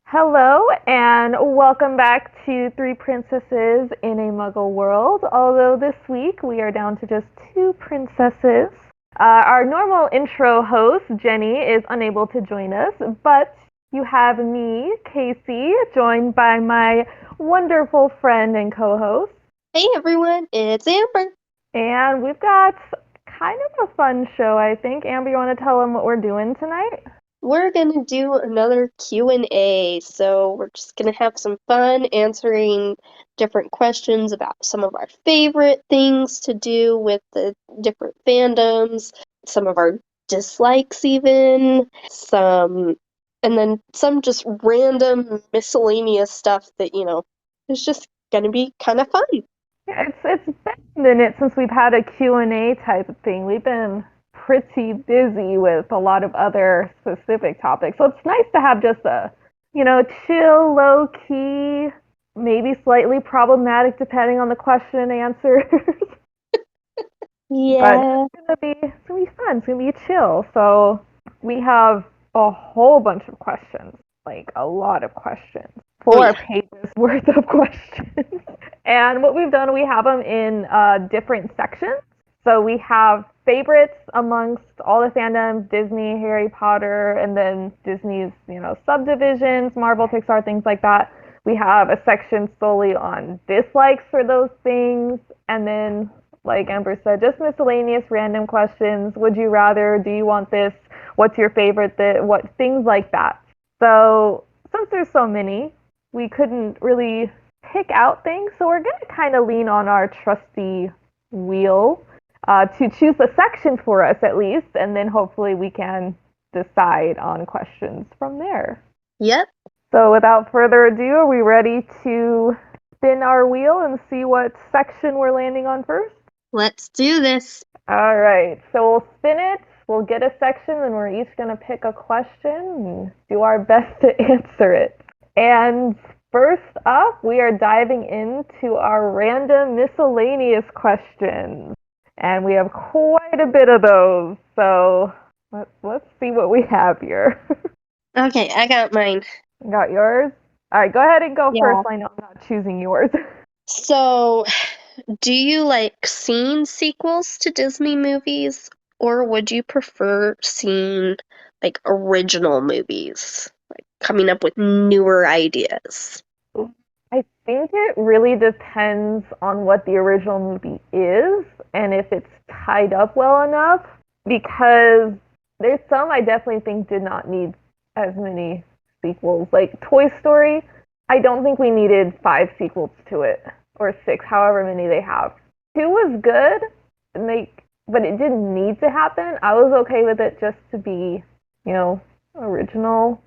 Hello, and welcome back to Three Princesses in a Muggle World. Although this week we are down to just two princesses. Our normal intro host, Jenny, is unable to join us, but you have me, Casey, joined by my wonderful friend and co host. Hey everyone, it's Amber. And we've got kind of a fun show, I think. Amber, you want to tell them what we're doing tonight? We're gonna do another Q&A, so we're just gonna have some fun answering different questions about some of our favorite things to do with the different fandoms, some of our dislikes even, and then some just random miscellaneous stuff that, is just gonna be kind of fun. Yeah, it's been a minute since we've had a Q&A type of thing. We've been pretty busy with a lot of other specific topics. So it's nice to have just a, chill, low key, maybe slightly problematic depending on the question and answers. But Yeah. it's gonna be fun. It's gonna be chill. So we have a whole bunch of questions, like a lot of questions, Oh 4 pages worth of questions. And what we've done, we have them in different sections. So we have favorites amongst all the fandoms, Disney, Harry Potter, and then Disney's, subdivisions, Marvel, Pixar, things like that. We have a section solely on dislikes for those things, and then, like Amber said, just miscellaneous random questions. Would you rather? Do you want this? What's your favorite? What things like that. So since there's so many, we couldn't really pick out things. So we're going to kind of lean on our trusty wheel to choose a section for us at least, and then hopefully we can decide on questions from there. Yep. So without further ado, are we ready to spin our wheel and see what section we're landing on first? Let's do this. All right, so we'll spin it. We'll get a section, and we're each going to pick a question and do our best to answer it. And first up, we are diving into our random miscellaneous questions. And we have quite a bit of those. So let's see what we have here. Okay, I got mine. Got yours? All right, go ahead and go first. Yeah. I know I'm not choosing yours. So, do you like seeing sequels to Disney movies, or would you prefer seeing like original movies, like coming up with newer ideas? I think it really depends on what the original movie is and if it's tied up well enough because there's some I definitely think did not need as many sequels. Like Toy Story, I don't think we needed 5 sequels to it or 6, however many they have. 2 was good, and but it didn't need to happen. I was okay with it just to be, original.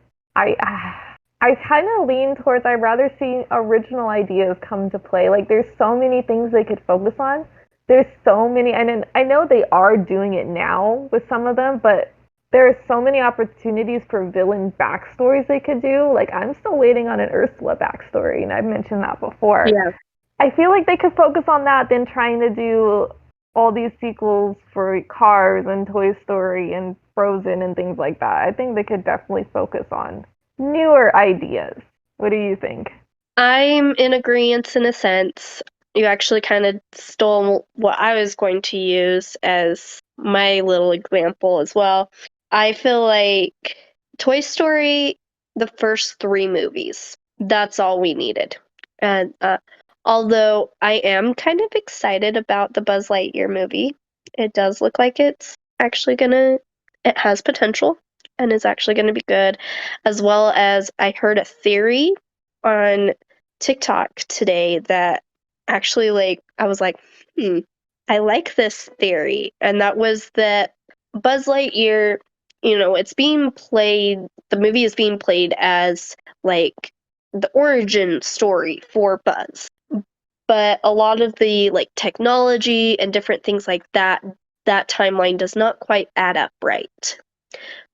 I kind of lean towards I'd rather see original ideas come to play. Like there's so many things they could focus on. There's so many, and I know they are doing it now with some of them, but there are so many opportunities for villain backstories they could do. Like I'm still waiting on an Ursula backstory, and I've mentioned that before. Yeah. I feel like they could focus on that than trying to do all these sequels for Cars and Toy Story and Frozen and things like that. I think they could definitely focus on newer ideas. What do you think? I'm in agreement in a sense. You actually kind of stole what I was going to use as my little example as well. I feel like Toy Story, the first three movies, that's all we needed. And although I am kind of excited about the Buzz Lightyear movie, it does look like it has potential and is actually gonna be good. As well as I heard a theory on TikTok today that actually, like, I was like, I like this theory. And that was that Buzz Lightyear, the movie is being played as like the origin story for Buzz. But a lot of the like technology and different things like that, that timeline does not quite add up right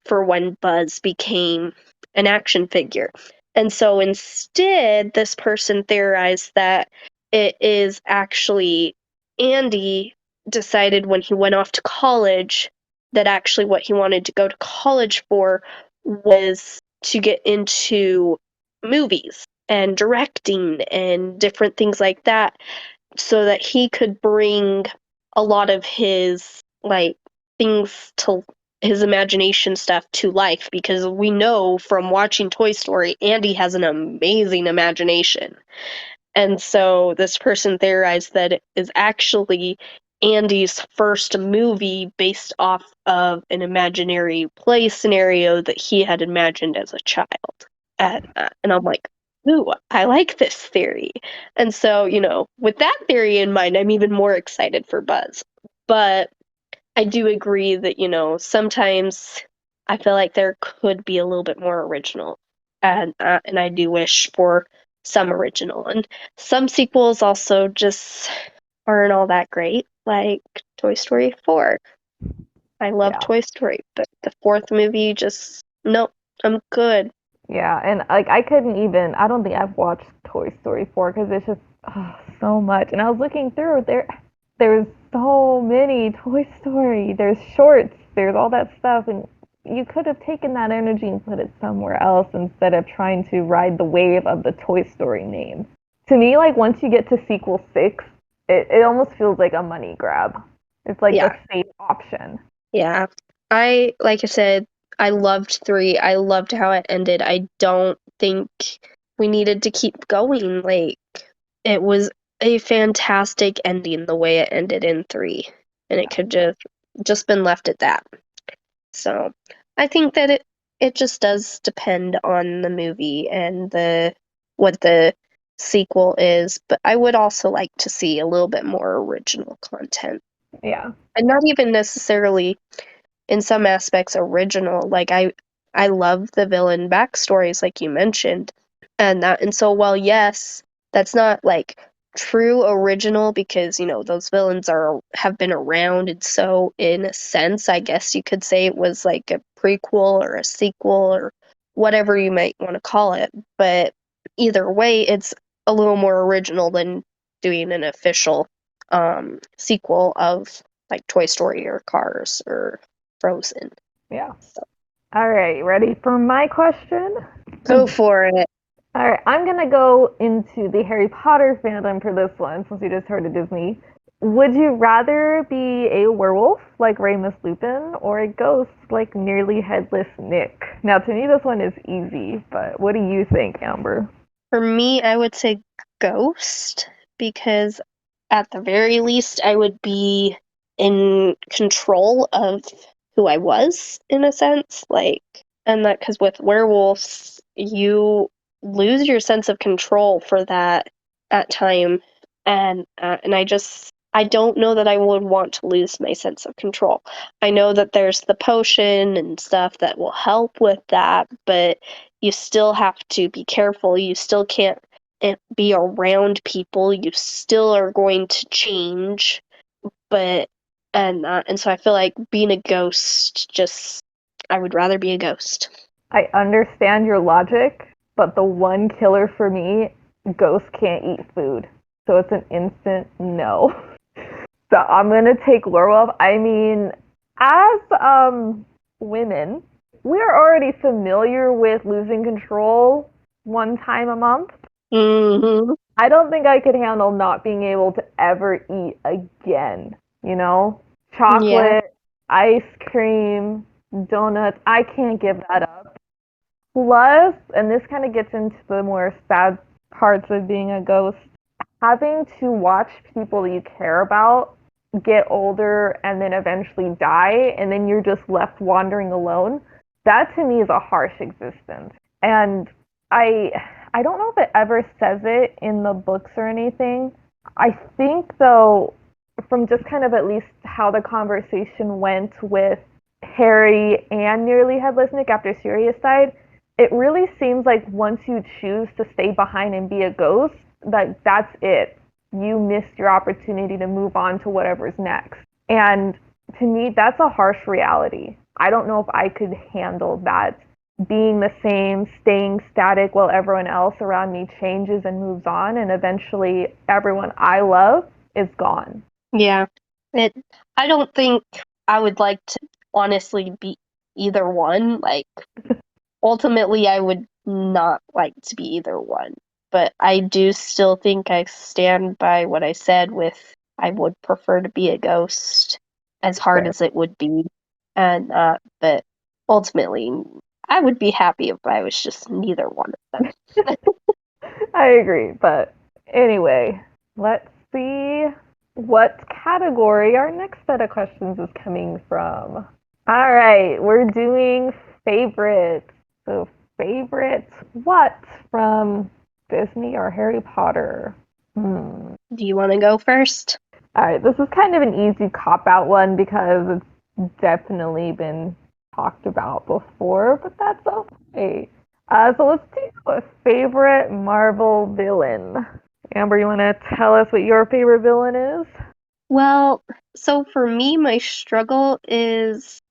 for when Buzz became an action figure. And so instead, this person theorized that it is actually Andy decided when he went off to college that actually what he wanted to go to college for was to get into movies and directing and different things like that, so that he could bring a lot of his like things to his imagination stuff to life, because we know from watching Toy Story, Andy has an amazing imagination. And so this person theorized that it is actually Andy's first movie based off of an imaginary play scenario that he had imagined as a child. And I'm like, ooh, I like this theory. And so, with that theory in mind, I'm even more excited for Buzz. But I do agree that, sometimes I feel like there could be a little bit more original. And I do wish for some original. And some sequels also just aren't all that great, like Toy Story 4. I love Yeah. Toy Story, but the fourth movie just, nope, I'm good. Yeah, and like I couldn't even. I don't think I've watched Toy Story 4 because it's just so much. And I was looking through there. There's so many Toy Story. There's shorts. There's all that stuff, and you could have taken that energy and put it somewhere else instead of trying to ride the wave of the Toy Story name. To me, like once you get to sequel 6, it almost feels like a money grab. It's like the Yeah. safe option. Yeah. Like I said, I loved 3. I loved how it ended. I don't think we needed to keep going. Like, it was a fantastic ending the way it ended in 3. And it could just been left at that. So, I think that it just does depend on the movie and what the sequel is, but I would also like to see a little bit more original content. Yeah. And not even necessarily in some aspects original. Like I love the villain backstories like you mentioned. And so while yes, that's not like true original, because those villains have been around, and so in a sense I guess you could say it was like a prequel or a sequel or whatever you might want to call it. But either way, it's a little more original than doing an official sequel of like Toy Story or Cars or Frozen. Yeah. So, All right, ready for my question? go for it. All right, I'm gonna go into the Harry Potter fandom for this one, since you just heard of Disney. Would you rather be a werewolf like Remus Lupin or a ghost like nearly headless Nick? Now, to me, this one is easy, but what do you think, Amber? For me, I would say Ghost, because at the very least I would be in control of who I was, in a sense. Like, and that because with werewolves, you lose your sense of control for that at time. And I don't know that I would want to lose my sense of control. I know that there's the potion and stuff that will help with that, but you still have to be careful. You still can't be around people. You still are going to change, but and so I feel like being a ghost, just I would rather be a ghost. I understand your logic, but the one killer for me, ghosts can't eat food. So it's an instant no. So I'm gonna take Laurel. I mean, as women, we're already familiar with losing control one time a month. Mm-hmm. I don't think I could handle not being able to ever eat again. You know, Yeah. chocolate, ice cream, donuts. I can't give that up. Plus, and this kind of gets into the more sad parts of being a ghost, having to watch people you care about get older and then eventually die, and then you're just left wandering alone. That to me is a harsh existence. And I I don't know if it ever says it in the books or anything. I think though, from just kind of at least how the conversation went with Harry and Nearly Headless Nick after Sirius died, it really seems like once you choose to stay behind and be a ghost, that's it. You missed your opportunity to move on to whatever's next. And to me, that's a harsh reality. I don't know if I could handle that, being the same, staying static while everyone else around me changes and moves on, and eventually everyone I love is gone. Yeah. It I don't think I would like to honestly be either one. Like, ultimately I would not like to be either one. But I do still think I stand by what I said with I would prefer to be a ghost, as hard Fair. as it would be. And but ultimately I would be happy if I was just neither one of them. I agree, but anyway, let's see what category our next set of questions is coming from. All right, we're doing favorites. So, favorites what from Disney or Harry Potter? Do you want to go first? All right, this is kind of an easy cop out one because it's definitely been talked about before, but that's okay. So let's do a favorite Marvel villain. Amber, you want to tell us what your favorite villain is? Well, so for me, my struggle is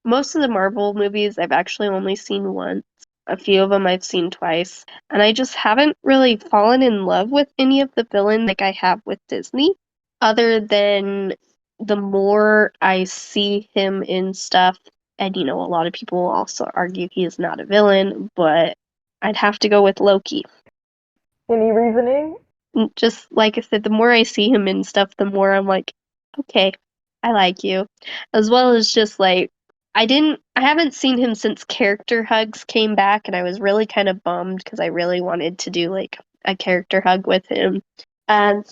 most of the Marvel movies I've actually only seen once. A few of them I've seen twice, and I just haven't really fallen in love with any of the villains like I have with Disney, other than the more I see him in stuff, and a lot of people will also argue he is not a villain, but I'd have to go with Loki. Any reasoning? Just like I said, the more I see him in stuff, the more I'm like, okay, I like you. As well as just like, I haven't seen him since Character Hugs came back, and I was really kind of bummed because I really wanted to do like a character hug with him. And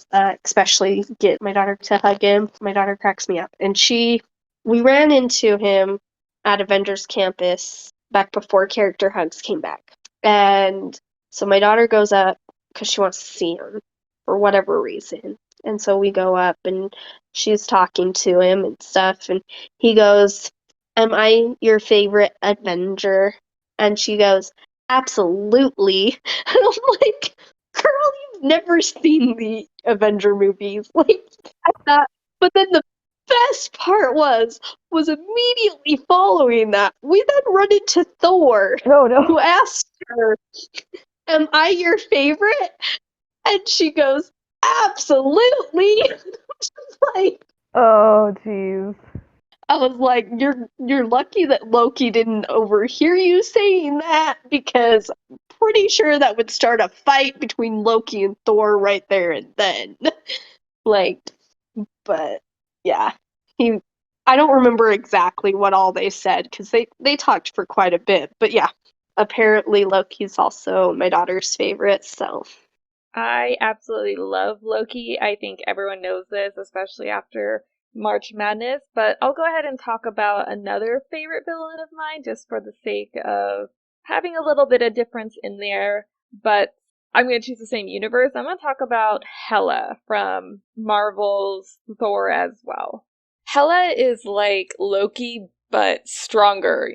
especially get my daughter to hug him. My daughter cracks me up. And we ran into him at Avengers Campus back before Character Hugs came back. And so my daughter goes up because she wants to see him for whatever reason. And so we go up and she's talking to him and stuff. And he goes, "Am I your favorite Avenger?" And she goes, "Absolutely." And I'm like, "Girl, you've never seen the Avenger movies." Like, I thought, but then the best part was immediately following that, we then run into Thor, No, no. who asked her, "Am I your favorite?" And she goes, "Absolutely." Like, Oh, jeez. I was like, you're lucky that Loki didn't overhear you saying that, because I'm pretty sure that would start a fight between Loki and Thor right there and then. Like, but yeah, he. I don't remember exactly what all they said because they talked for quite a bit. But yeah, apparently Loki's also my daughter's favorite. So I absolutely love Loki. I think everyone knows this, especially after March Madness. But I'll go ahead and talk about another favorite villain of mine just for the sake of having a little bit of difference in there. But I'm going to choose the same universe. I'm going to talk about Hela from Marvel's Thor as well. Hela is like Loki, but stronger,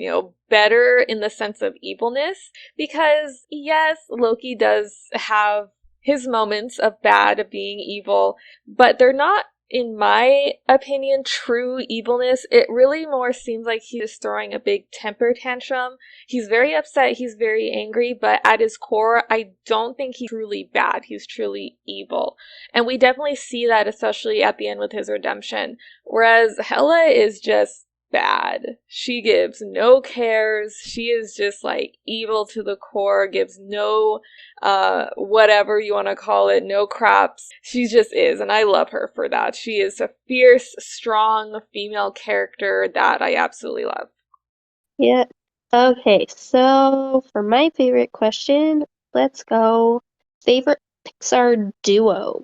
better in the sense of evilness. Because, yes, Loki does have his moments of bad, of being evil, but they're not, in my opinion, true evilness. It really more seems like he's throwing a big temper tantrum. He's very upset, he's very angry, but at his core, I don't think he's truly bad. He's truly evil. And we definitely see that, especially at the end with his redemption. Whereas Hela is just bad. She gives no cares. She is just like evil to the core, gives no whatever you want to call it, no craps. She just is, and I love her for that. She is a fierce, strong female character that I absolutely love. yeah. Okay, so for my favorite question, let's go favorite Pixar duo.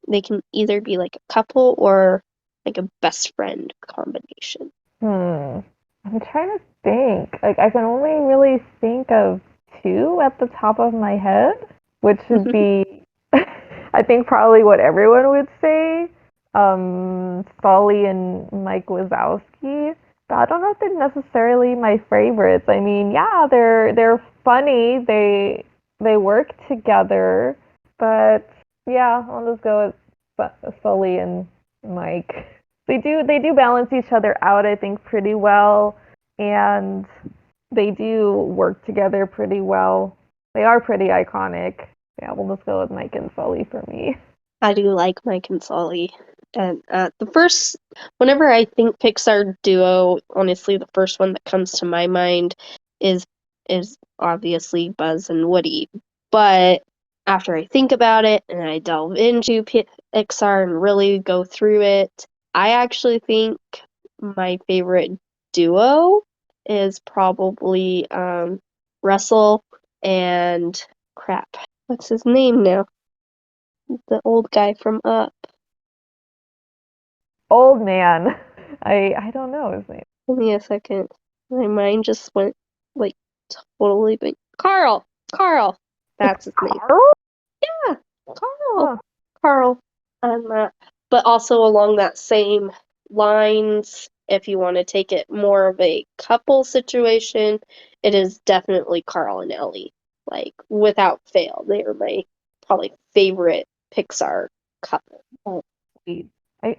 They can either be like a couple or like a best friend combination. I'm trying to think. Like, I can only really think of two at the top of my head, which would be, I think, probably what everyone would say. Sully and Mike Wazowski. But I don't know if they're necessarily my favorites. I mean, yeah, they're funny. They work together, but yeah, I'll just go with Sully and Mike. They do balance each other out, I think, pretty well, and they do work together pretty well. They are pretty iconic. Yeah, we'll just go with Mike and Sully for me. I do like Mike and Sully. And whenever I think Pixar duo, honestly, the first one that comes to my mind is is obviously Buzz and Woody. But after I think about it and I delve into Pixar and really go through it, I actually think my favorite duo is probably Russell and crap. What's his name now? The old guy from Up. Old man. I don't know his name. Give me a second. My mind just went like totally blank. Carl. Carl. That's his name. Carl? Yeah, Carl. Huh. Carl. But also along that same lines, if you want to take it more of a couple situation, it is definitely Carl and Ellie. Like, without fail, they are my probably favorite Pixar couple. Sweet.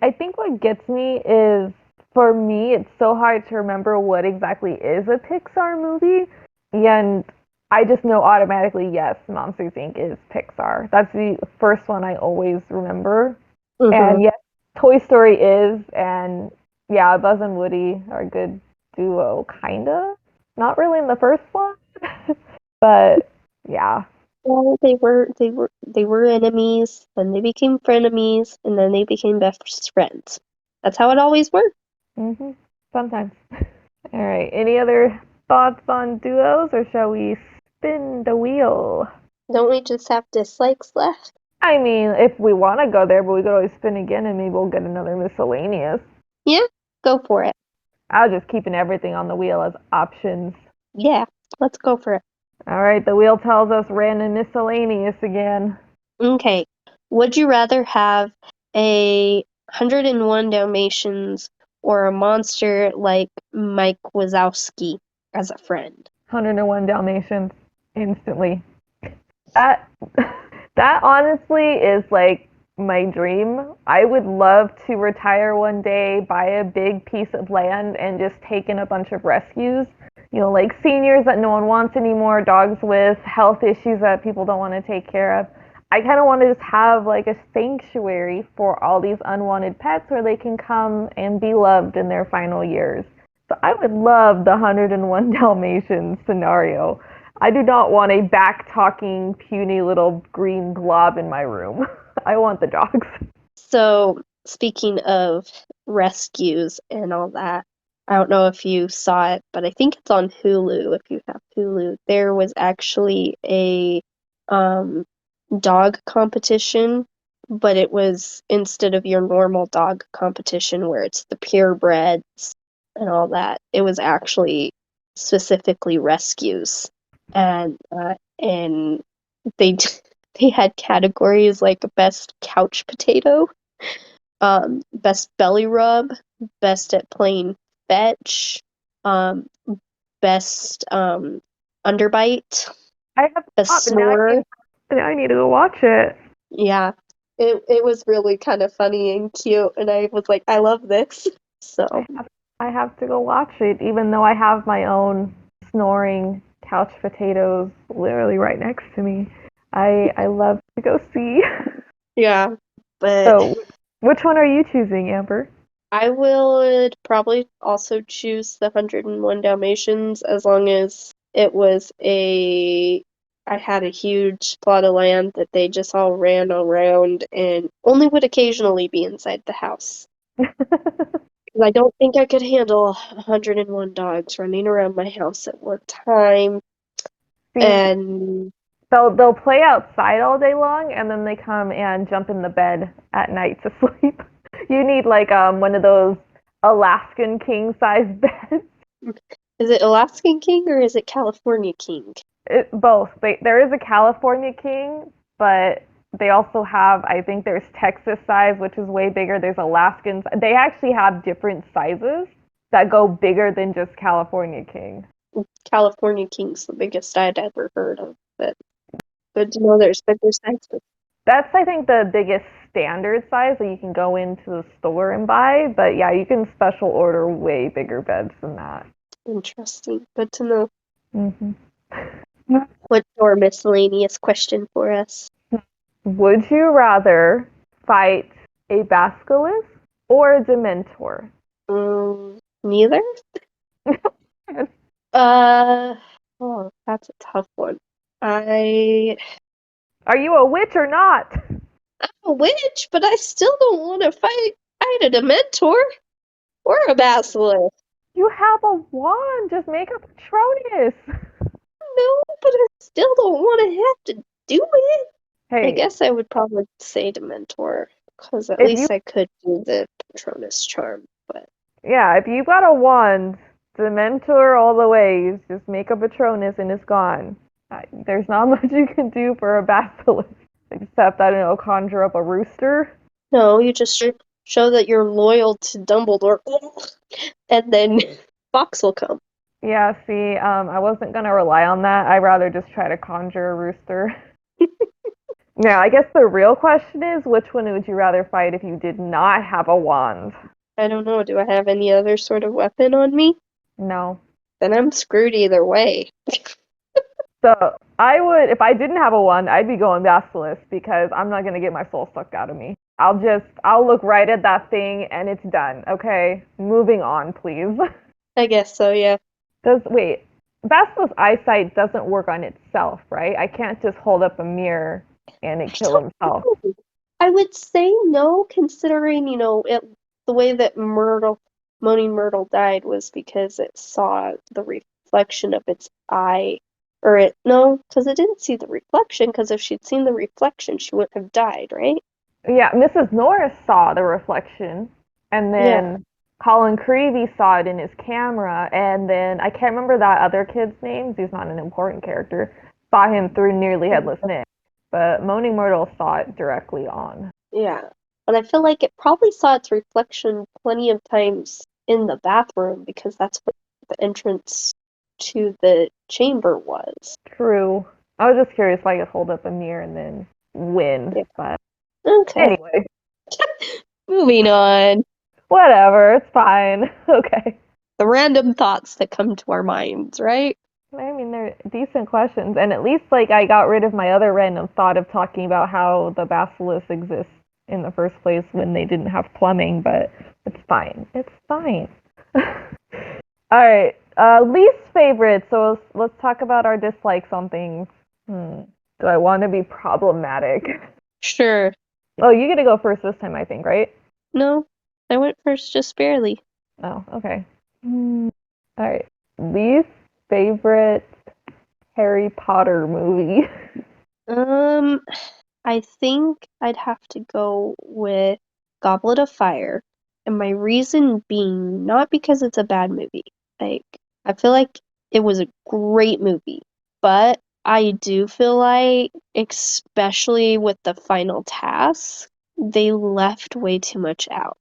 I think what gets me is, for me, it's so hard to remember what exactly is a Pixar movie. And I just know automatically, yes, Monsters Inc. is Pixar. That's the first one I always remember. And yes, Toy Story is, and yeah, Buzz and Woody are a good duo, kinda. Not really in the first one, but yeah. Well, they were enemies, then they became frenemies, and then they became best friends. That's how it always worked. Sometimes. All right. Any other thoughts on duos, or shall we spin the wheel? Don't we just have dislikes left? I mean, if we want to go there, but we could always spin again, and maybe we'll get another miscellaneous. Yeah, go for it. I was just keeping everything on the wheel as options. Yeah, let's go for it. All right, the wheel tells us random miscellaneous again. Okay. Would you rather have a 101 Dalmatians or a monster like Mike Wazowski as a friend? 101 Dalmatians, instantly. That that honestly is like my dream. I would love to retire one day, buy a big piece of land, and just take in a bunch of rescues. You know, like seniors that no one wants anymore, dogs with health issues that people don't want to take care of. I kind of want to just have like a sanctuary for all these unwanted pets where they can come and be loved in their final years. So I would love the 101 Dalmatians scenario. I do not want a back-talking, puny little green glob in my room. I want the dogs. So, speaking of rescues and all that, I don't know if you saw it, but I think it's on Hulu if you have Hulu. There was actually a dog competition, but it was instead of your normal dog competition where it's the purebreds and all that, it was actually specifically rescues. And they they had categories like best couch potato, best belly rub, best at playing fetch, um, best underbite, I have best not, but snorer. now I need to go watch it. Yeah, it was really kind of funny and cute, and I was like, I love this. So I have to go watch it, even though I have my own snoring couch potatoes literally right next to me. I love to go see. yeah, but So, which one are you choosing, Amber? I would probably also choose the 101 Dalmatians as long as it was I had a huge plot of land that they just all ran around and only would occasionally be inside the house. 'Cause I don't think I could handle 101 dogs running around my house at one time. See, And they'll play outside all day long, and then they come and jump in the bed at night to sleep. You need like one of those Alaskan king size beds. is it Alaskan King or is it California King? Both. There is a California king, but they also have, I think there's Texas size, which is way bigger. There's Alaskans. They actually have different sizes that go bigger than just California king. California King's the biggest I'd ever heard of, but good to know there's bigger sizes. That's, I think, the biggest standard size that you can go into the store and buy. But yeah, you can special order way bigger beds than that. Interesting. Good to know. hmm What's your miscellaneous question for us? Would you rather fight a Basilisk or a Dementor? Neither? Uh, Oh, that's a tough one. I'm Are you a witch or not? a witch, but I still don't want to fight a Dementor or a Basilisk. You have a wand. Just make a Patronus. No, but I still don't want to have to do it. I Hey, guess I would probably say Dementor, because at if you least I could do the Patronus charm. But if you got a wand, Dementor all the way. You just make a Patronus and it's gone. There's not much you can do for a basilisk except I don't know, conjure up a rooster. no, you just show that you're loyal to Dumbledore, and then Fox will come. Yeah, see, I wasn't gonna rely on that. I'd rather just try to conjure a rooster. Now, I guess the real question is, which one would you rather fight if you did not have a wand? I don't know, do I have any other sort of weapon on me? No. Then I'm screwed either way. So I would, if I didn't have a wand, I'd be going Basilisk because I'm not gonna get my soul sucked out of me. I'll look right at that thing and it's done. Okay, moving on, please. I guess so, yeah. Wait, Basilisk's eyesight doesn't work on itself, right? I can't just hold up a mirror and it kill himself. I would say no, considering, the way that Moaning Myrtle died was because it saw the reflection of its eye. No, because it didn't see the reflection, because if she'd seen the reflection, she wouldn't have died, right? Yeah, Mrs. Norris saw the reflection, and Yeah. then Colin Creevy saw it in his camera, and then I can't remember that other kid's name. He's not an important character. Saw him through Nearly Headless Nick, but Moaning Myrtle saw it directly on. Yeah. But I feel like it probably saw its reflection plenty of times in the bathroom, because that's where the entrance to the chamber was. True. I was just curious if I could hold up a mirror and then win, Yeah. but Okay. anyway, Moving on. whatever. It's fine. Okay. The random thoughts that come to our minds, right? I mean, they're decent questions, and at least like I got rid of my other random thought of talking about how the basilisk exists in the first place when they didn't have plumbing, but it's fine. It's fine. All right, least favorite. So let's talk about our dislikes on things. Do I want to be problematic? Sure. Oh, you get to go first this time, I think, right? No, I went first just barely. Oh, okay. All right, least favorite Harry Potter movie. I think I'd have to go with Goblet of Fire, and my reason being not because it's a bad movie. Like, I feel like it was a great movie, but I do feel like, especially with the final task, they left way too much out.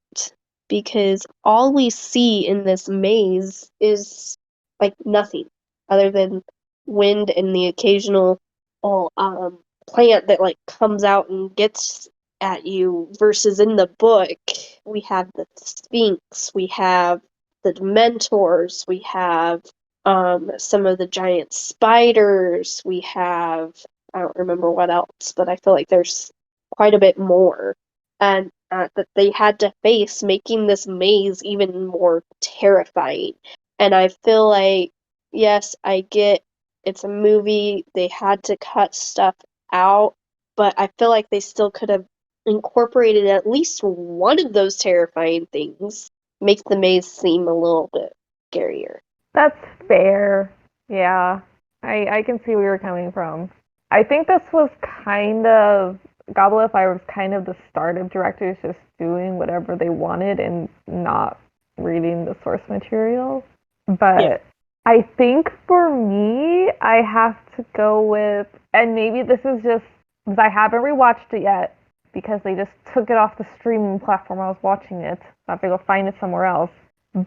Because all we see in this maze is like nothing other than wind and the occasional plant that like comes out and gets at you, versus in the book we have the Sphinx, we have the Dementors, we have some of the giant spiders, we have, I don't remember what else, but I feel like there's quite a bit more, and that they had to face, making this maze even more terrifying. And I feel like, yes, I get it's a movie, they had to cut stuff out, but I feel like they still could have incorporated at least one of those terrifying things, make the maze seem a little bit scarier. That's fair. Yeah, I can see where you're coming from. I think this was kind of Goblet of Fire was kind of the start of directors just doing whatever they wanted and not reading the source material. But Yeah. I think for me, I have to go with, and maybe this is just because I haven't rewatched it yet because they just took it off the streaming platform I was watching it. I have to go find it somewhere else.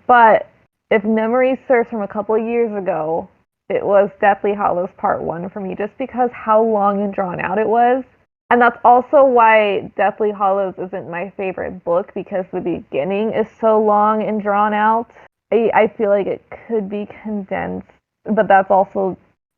But if memory serves from a couple of years ago, it was Deathly Hallows Part 1 for me, just because how long and drawn out it was. And that's also why Deathly Hallows isn't my favorite book, because the beginning is so long and drawn out. I feel like it could be condensed, but that's also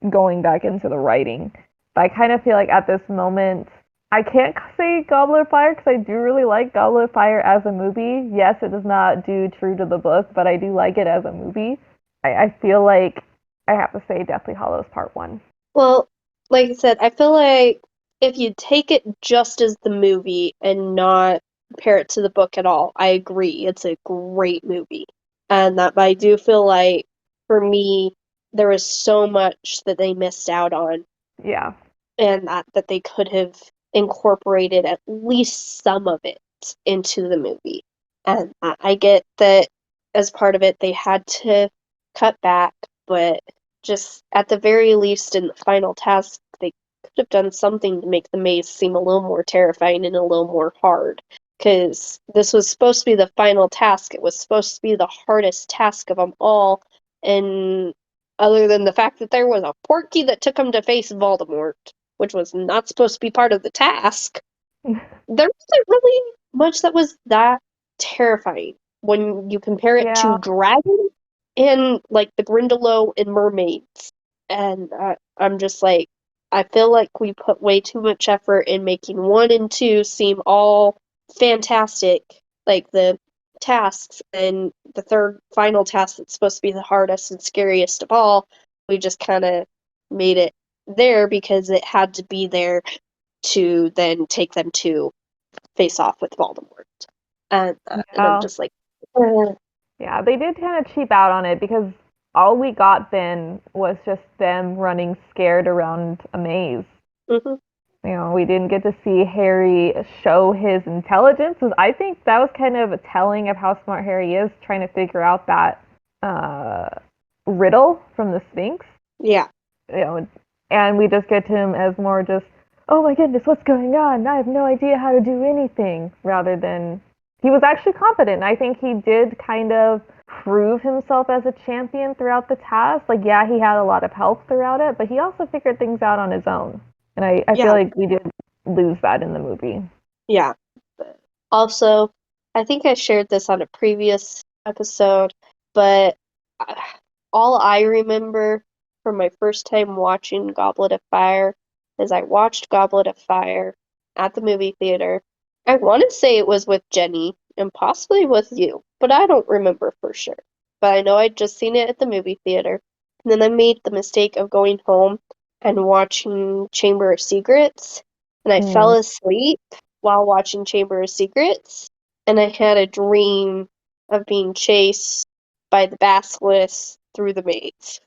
going back into the writing. But I kind of feel like at this moment, I can't say Goblet of Fire because I do really like Goblet of Fire as a movie. Yes, it does not do true to the book, but I do like it as a movie. I feel like I have to say Deathly Hallows Part 1. Well, like I said, I feel like if you take it just as the movie and not compare it to the book at all, I agree. It's a great movie. And that, but I do feel like, for me, there was so much that they missed out on, Yeah. and that they could have incorporated at least some of it into the movie. And I get that as part of it, they had to cut back, but just at the very least in the final task, they could have done something to make the maze seem a little more terrifying and a little more hard. Because this was supposed to be the final task. It was supposed to be the hardest task of them all. And other than the fact that there was a portkey that took him to face Voldemort, which was not supposed to be part of the task, there wasn't really much that was that terrifying when you compare it Yeah. to Dragon and like the Grindylow and Mermaids. And I'm just like, I feel like we put way too much effort in making 1 and 2 seem all fantastic, like the tasks, and the third final task that's supposed to be the hardest and scariest of all, we just kind of made it there because it had to be there to then take them to face off with Voldemort. And I'm just like, Yeah, they did kind of cheap out on it because all we got then was just them running scared around a maze. mm-hmm. We didn't get to see Harry show his intelligence. 'Cause I think that was kind of a telling of how smart Harry is, trying to figure out that riddle from the Sphinx. Yeah. And we just get to him as more just, oh my goodness, what's going on? I have no idea how to do anything, rather than he was actually competent. I think he did kind of prove himself as a champion throughout the task. Like, yeah, he had a lot of help throughout it, but he also figured things out on his own. And I feel like we did lose that in the movie. Yeah. But also, I think I shared this on a previous episode, but all I remember from my first time watching Goblet of Fire is I watched Goblet of Fire at the movie theater. I want to say it was with Jenny and possibly with you, but I don't remember for sure. But I know I'd just seen it at the movie theater. And then I made the mistake of going home and watching Chamber of Secrets, and I fell asleep while watching Chamber of Secrets, and I had a dream of being chased by the Basilisk through the maze.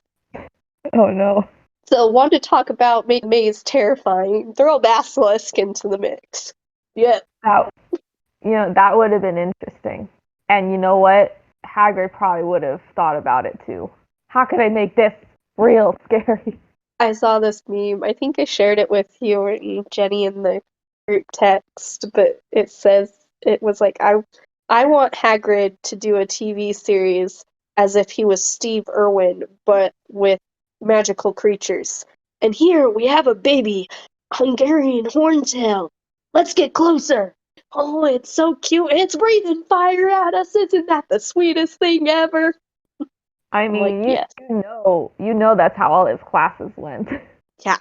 Oh no. So, want to talk about making the maze terrifying? Throw a Basilisk into the mix. Yeah. That would have been interesting. And you know what? Hagrid probably would have thought about it too. How could I make this real scary? I saw this meme. I think I shared it with you and Jenny in the group text, but it was like, I want Hagrid to do a TV series as if he was Steve Irwin, but with magical creatures. And here we have a baby, Hungarian horntail. Let's get closer. Oh, it's so cute. It's breathing fire at us. Isn't that the sweetest thing ever? I mean, like, yes. you know that's how all his classes went. Yeah.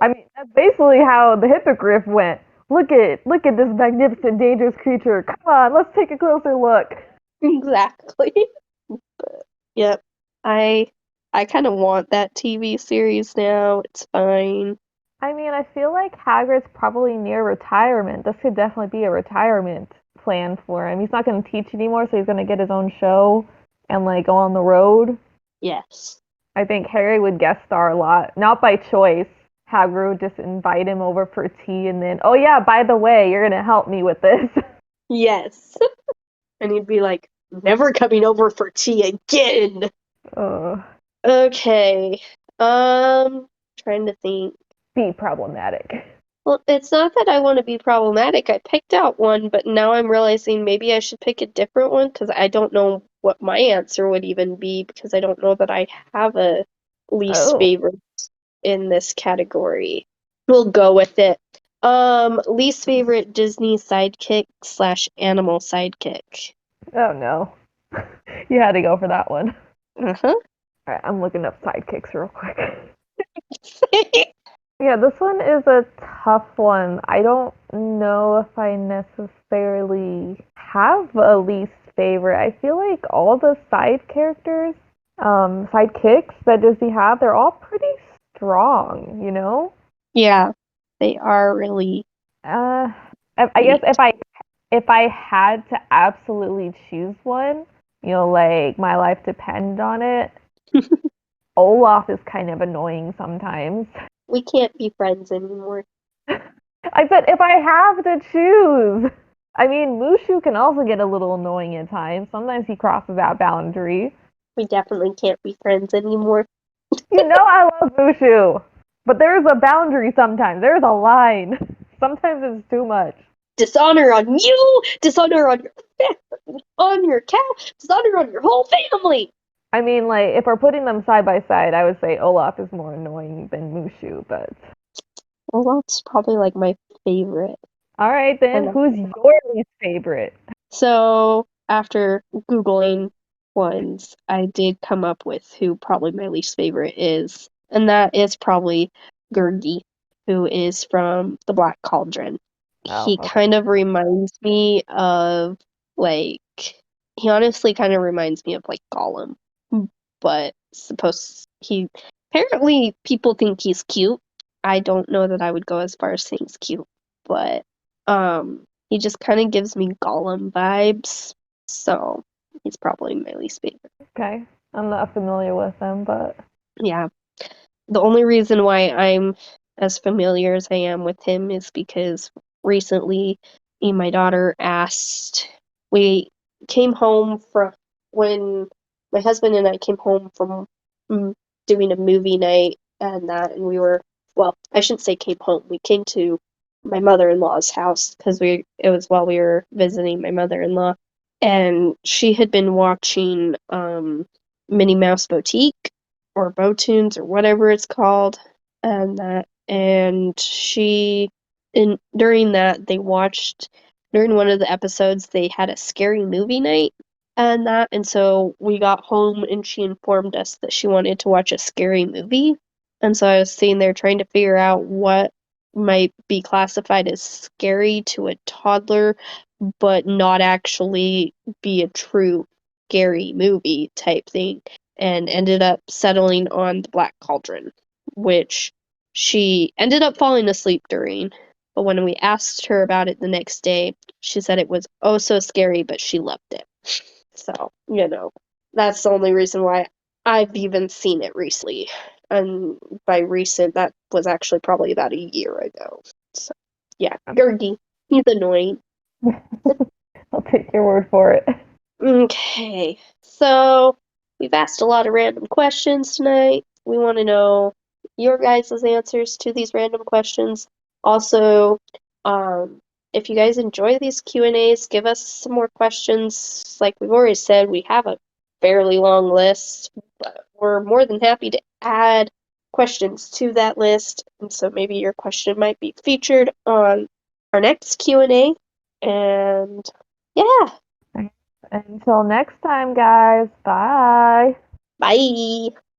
I mean, that's basically how the Hippogriff went. Look at this magnificent, dangerous creature. Come on, let's take a closer look. Exactly. But, yep. I kind of want that TV series now. It's fine. I mean, I feel like Hagrid's probably near retirement. This could definitely be a retirement plan for him. He's not going to teach anymore, so he's going to get his own show and like go on the road. Yes. I think Harry would guest star a lot, not by choice. Hagrid would just invite him over for tea and then, oh yeah, by the way, you're going to help me with this. Yes. And he'd be like, never coming over for tea again. Okay. Trying to think. Be problematic. Well, it's not that I want to be problematic. I picked out one, but now I'm realizing maybe I should pick a different one because I don't know what my answer would even be because I don't know that I have a least favorite in this category. We'll go with it. Least favorite Disney sidekick / animal sidekick. Oh no. You had to go for that one. Uh-huh. Alright, I'm looking up sidekicks real quick. Yeah, this one is a tough one. I don't know if I necessarily have a least favorite. I feel like all the side characters sidekicks that Disney have, they're all pretty strong, you know? Yeah, they are really Uh, I guess sweet. if I had to absolutely choose one, like my life depended on it, Olaf is kind of annoying sometimes. We can't be friends anymore. I said if I have to choose. I mean, Mushu can also get a little annoying at times. Sometimes he crosses that boundary. We definitely can't be friends anymore. I love Mushu, but there's a boundary sometimes. There's a line. Sometimes it's too much. Dishonor on you, dishonor on your cow, dishonor on your whole family. I mean, like, if we're putting them side by side, I would say Olaf is more annoying than Mushu, but. Well, that's probably like my favorite. Alright then, who's your least favorite? So after Googling ones, I did come up with who probably my least favorite is, and that is probably Gurgi, who is from the Black Cauldron. Oh, He okay. kind of reminds me of like he honestly kind of reminds me of like Gollum, but he apparently people think he's cute. I don't know that I would go as far as saying he's cute, but he just kind of gives me Gollum vibes, so he's probably my least favorite. Okay. I'm not familiar with them, but. Yeah, the only reason why I'm as familiar as I am with him is because recently me and my daughter we came home from when my husband and I came home from doing a movie night and we were, well, I shouldn't say came home. We came to my mother-in-law's house because it was while we were visiting my mother-in-law, and she had been watching Minnie Mouse Boutique or Bowtunes or whatever it's called, and she in during that they watched during one of the episodes they had a scary movie night and so we got home and she informed us that she wanted to watch a scary movie, and so I was sitting there trying to figure out what might be classified as scary to a toddler but not actually be a true scary movie type thing, and ended up settling on the Black Cauldron, which she ended up falling asleep during. But when we asked her about it the next day, she said it was oh so scary, but she loved it. So, that's the only reason why I've even seen it recently. And by recent, that was actually probably about a year ago. So, yeah, Gurgi, he's annoying. I'll take your word for it. Okay, so we've asked a lot of random questions tonight. We want to know your guys' answers to these random questions. Also, if you guys enjoy these Q&As, give us some more questions. Like we've already said, we have a fairly long list, but we're more than happy to add questions to that list. And so maybe your question might be featured on our next Q&A. And yeah. Until next time, guys. Bye. Bye.